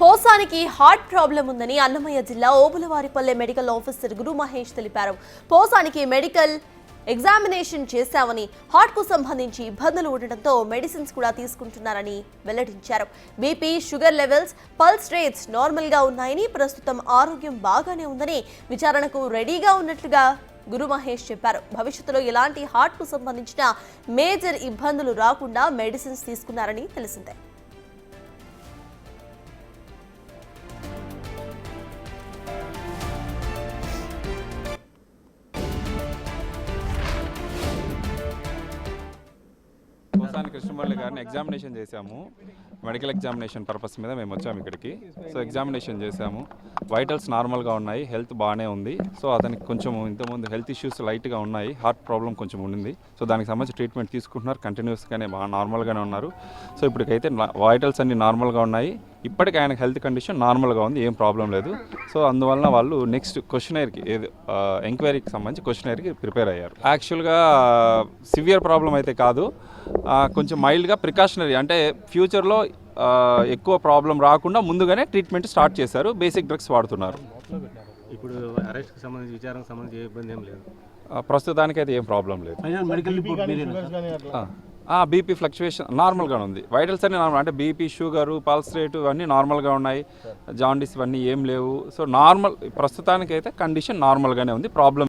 పోసానికి heart problem ఉందని అన్నమయ్య జిల్లా Obulavaripalle medical officer గురు మహేష్ తెలిపారు. పోసానికి మెడికల్ ఎగ్జామినేషన్ చేశామని, హార్ట్ కు సంబంధించి ఇబ్బందులు ఉండడంతో మెడిసిన్స్ కూడా తీసుకుంటున్నారని వెల్లడించారు. BP, sugar levels, pulse rates normal గా ఉన్నాయని, ప్రస్తుతం ఆరోగ్యం బాగానే ఉందని, విచారణకు రెడీగా ఉన్నట్లుగా గురు మహేష్ చెప్పారు. భవిష్యత్తులో ఎలాంటి హార్ట్ కు సంబంధించిన మేజర్ ఇబ్బందులు రాకుండా మెడిసిన్స్ తీసుకున్నారని తెలిసిందే. పోసాని కృష్ణమురళి గారిని ఎగ్జామినేషన్ చేశాము. మెడికల్ ఎగ్జామినేషన్ పర్పస్ మీద మేము వచ్చాము ఇక్కడికి. సో ఎగ్జామినేషన్ చేశాము. వైటల్స్ నార్మల్గా ఉన్నాయి, హెల్త్ బాగానే ఉంది. సో అతనికి కొంచెం ఇంతకుముందు హెల్త్ ఇష్యూస్ లైట్గా ఉన్నాయి, హార్ట్ ప్రాబ్లం కొంచెం ఉండింది. సో దానికి సంబంధించి ట్రీట్మెంట్ తీసుకుంటున్నారు, కంటిన్యూస్గానే బాగా నార్మల్గానే ఉన్నారు. సో ఇప్పటికైతే వైటల్స్ అన్ని నార్మల్గా ఉన్నాయి. ఇప్పటికీ ఆయన హెల్త్ కండిషన్ నార్మల్గా ఉంది, ఏం ప్రాబ్లం లేదు. సో అందువలన వాళ్ళు నెక్స్ట్ క్వశ్చనైర్కి ఎంక్వైరీకి సంబంధించి క్వశ్చనైర్కి ప్రిపేర్ అయ్యారు. యాక్చువల్గా సివియర్ ప్రాబ్లం అయితే కాదు, కొంచెం మైల్డ్గా ప్రికాషనరీ, అంటే ఫ్యూచర్లో ఎక్కువ ప్రాబ్లం రాకుండా ముందుగానే ట్రీట్మెంట్ స్టార్ట్ చేశారు. బేసిక్ డ్రగ్స్ వాడుతున్నారు. ఇప్పుడు అరెస్ట్కి సంబంధించి విచారణకు సంబంధించి ఏ ఇబ్బంది ఏం లేదు, ప్రస్తుతానికైతే ఏం ప్రాబ్లం లేదు. బీపీ ఫ్లక్చువేషన్ నార్మల్గా ఉంది. వైటల్స్ అన్ని నార్మల్, అంటే బీపీ, షుగరు, పల్స్ రేటు అన్నీ నార్మల్గా ఉన్నాయి. జాండీస్ ఇవన్నీ ఏం లేవు. సో నార్మల్, ప్రస్తుతానికైతే కండిషన్ నార్మల్గానే ఉంది, ప్రాబ్లం